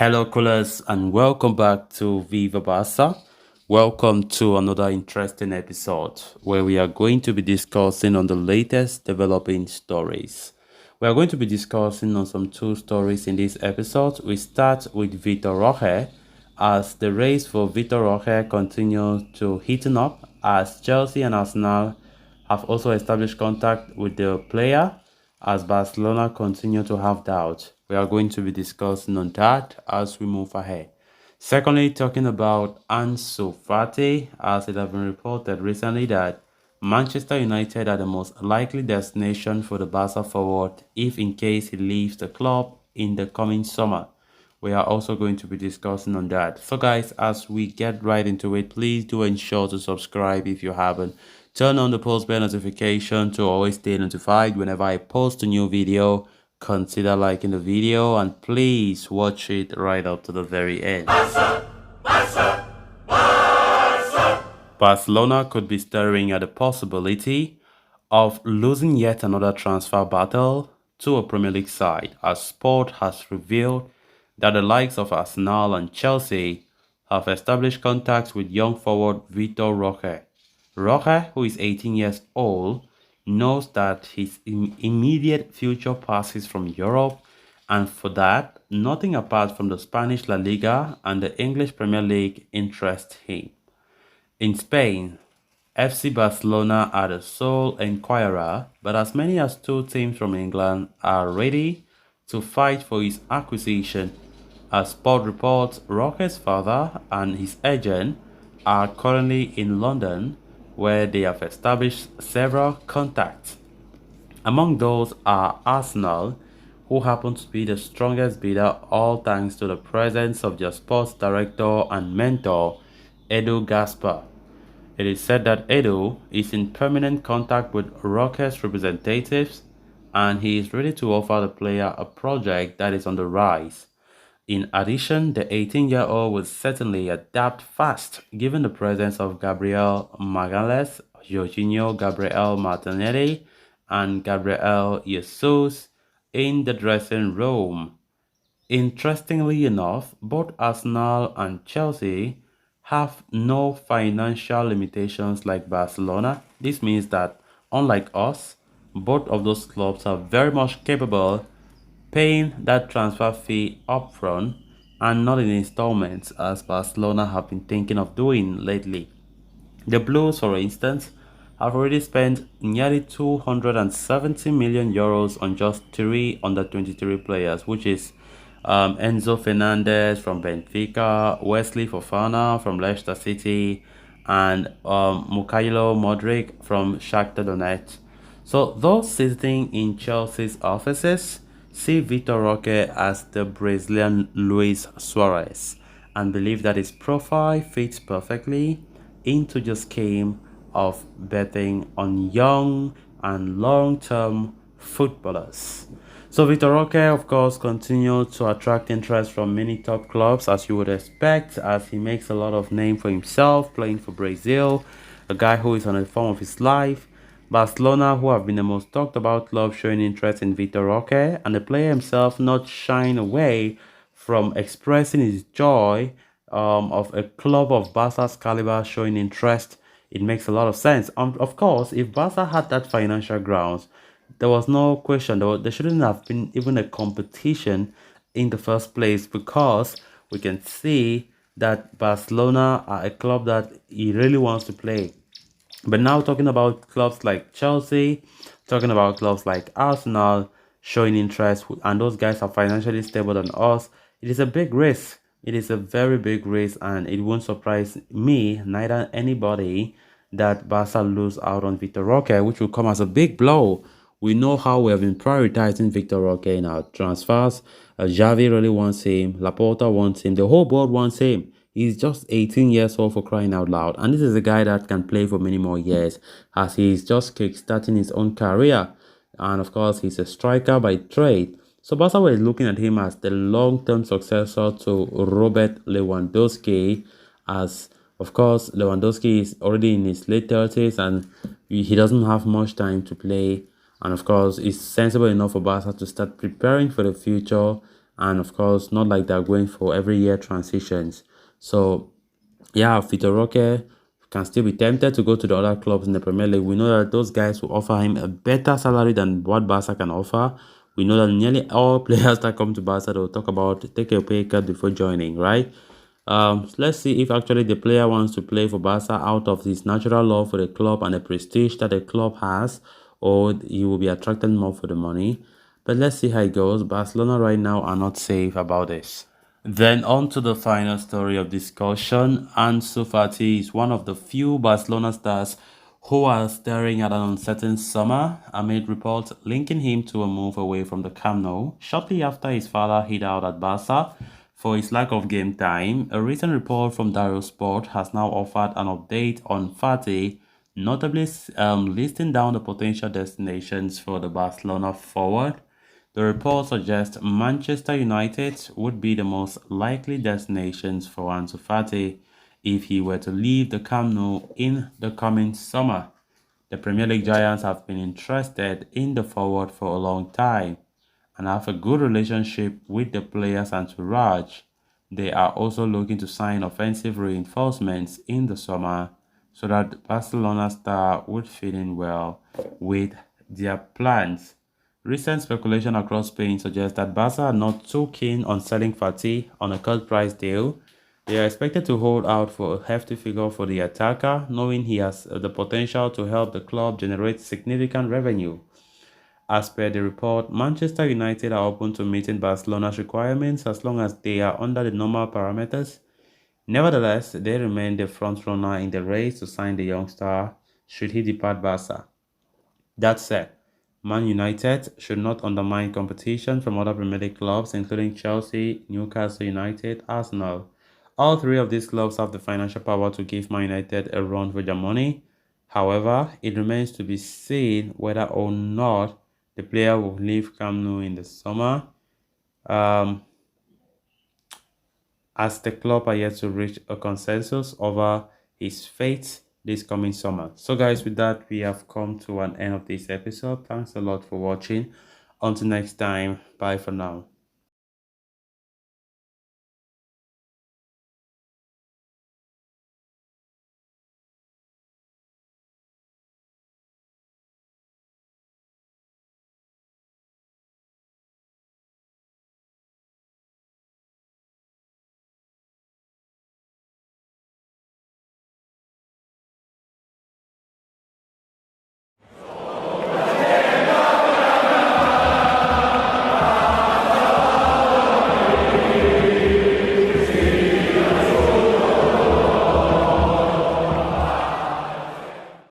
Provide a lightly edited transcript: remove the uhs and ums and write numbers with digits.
Hello, callers, and welcome back to Viva Barca. Welcome to another interesting episode where we are going to be discussing on the latest developing stories. We are going to be discussing on some two stories in this episode. We start with Vitor Roque as the race for Vitor Roque continues to heating up as Chelsea and Arsenal have also established contact with the player as Barcelona continue to have doubt. We are going to be discussing on that as we move ahead. Secondly, talking about Ansu Fati, as it has been reported recently that Manchester United are the most likely destination for the Barca forward if in case he leaves the club in the coming summer. We are also going to be discussing on that. So guys, as we get right into it, please do ensure to subscribe if you haven't. Turn on the post bell notification to always stay notified whenever I post a new video. Consider liking the video and please watch it right up to the very end. Barcelona could be staring at the possibility of losing yet another transfer battle to a Premier League side, as Sport has revealed that the likes of Arsenal and Chelsea have established contacts with young forward Vitor Roque. Roque, who is 18 years old, knows that his immediate future passes from Europe, and for that, nothing apart from the Spanish La Liga and the English Premier League interests him. In Spain, FC Barcelona are the sole enquirer, but as many as two teams from England are ready to fight for his acquisition. As Sport reports, Roque's father and his agent are currently in London, where they have established several contacts. Among those are Arsenal, who happen to be the strongest bidder, all thanks to the presence of their sports director and mentor, Edu Gaspar. It is said that Edu is in permanent contact with Rockets representatives and he is ready to offer the player a project that is on the rise. In addition, the 18-year-old will certainly adapt fast given the presence of Gabriel Magalhaes, Jorginho Gabriel Martinelli, and Gabriel Jesus in the dressing room. Interestingly enough, both Arsenal and Chelsea have no financial limitations like Barcelona. This means that, unlike us, both of those clubs are very much capable paying that transfer fee upfront and not in installments as Barcelona have been thinking of doing lately. The Blues, for instance, have already spent nearly 270 million euros on just three under 23 players, which is Enzo Fernandez from Benfica, Wesley Fofana from Leicester City, and Mikhailo Modric from Shakhtar Donetsk. So those sitting in Chelsea's offices see Vitor Roque as the Brazilian Luis Suarez and believe that his profile fits perfectly into the scheme of betting on young and long-term footballers. So Vitor Roque, of course, continued to attract interest from many top clubs, as you would expect, as he makes a lot of name for himself, playing for Brazil, a guy who is on the form of his life. Barcelona, who have been the most talked about club, showing interest in Vitor Roque, and the player himself not shying away from expressing his joy of a club of Barca's caliber showing interest. It makes a lot of sense. Of course, if Barca had that financial grounds, there was no question. There shouldn't have been even a competition in the first place because we can see that Barcelona are a club that he really wants to play. But now talking about clubs like Chelsea, talking about clubs like Arsenal showing interest, and those guys are financially stable than us, it is a big risk. It is a very big risk, and it won't surprise me, neither anybody, that Barca lose out on Vitor Roque, which will come as a big blow. We know how we have been prioritizing Vitor Roque in our transfers. Xavi really wants him. Laporta wants him. The whole board wants him. He's just 18 years old, for crying out loud. And this is a guy that can play for many more years as he's just kickstarting his own career. And of course, he's a striker by trade. So Barca is looking at him as the long-term successor to Robert Lewandowski, as of course Lewandowski is already in his late 30s and he doesn't have much time to play. And of course, it's sensible enough for Barca to start preparing for the future and of course, not like they're going for every year transitions. So yeah, Vitor Roque can still be tempted to go to the other clubs in the Premier League. We know that those guys will offer him a better salary than what Barca can offer. We know that nearly all players that come to Barca, they'll talk about take a pay cut before joining, right? Let's see if actually the player wants to play for Barca out of his natural love for the club and the prestige that the club has, or he will be attracted more for the money. But let's see how it goes. Barcelona right now are not safe about this. Then on to the final story of discussion. Ansu Fati is one of the few Barcelona stars who are staring at an uncertain summer amid reports linking him to a move away from the Camp Nou shortly after his father hit out at Barca for his lack of game time. A recent report from Dario Sport has now offered an update on Fati, notably listing down the potential destinations for the Barcelona forward. The report suggests Manchester United would be the most likely destinations for Ansu Fati if he were to leave the Camp Nou in the coming summer. The Premier League giants have been interested in the forward for a long time and have a good relationship with the players' entourage. They are also looking to sign offensive reinforcements in the summer so that Barcelona star would fit in well with their plans. Recent speculation across Spain suggests that Barca are not too keen on selling Fati on a cut price deal. They are expected to hold out for a hefty figure for the attacker, knowing he has the potential to help the club generate significant revenue. As per the report, Manchester United are open to meeting Barcelona's requirements as long as they are under the normal parameters. Nevertheless, they remain the frontrunner in the race to sign the young star should he depart Barca. That said, Man United should not undermine competition from other Premier League clubs, including Chelsea, Newcastle United, Arsenal. All three of these clubs have the financial power to give Man United a run for their money. However, it remains to be seen whether or not the player will leave Camp Nou in the summer, um, as the club are yet to reach a consensus over his fate this coming summer. So guys, with that, we have come to an end of this episode. Thanks a lot for watching. Until next time, bye for now.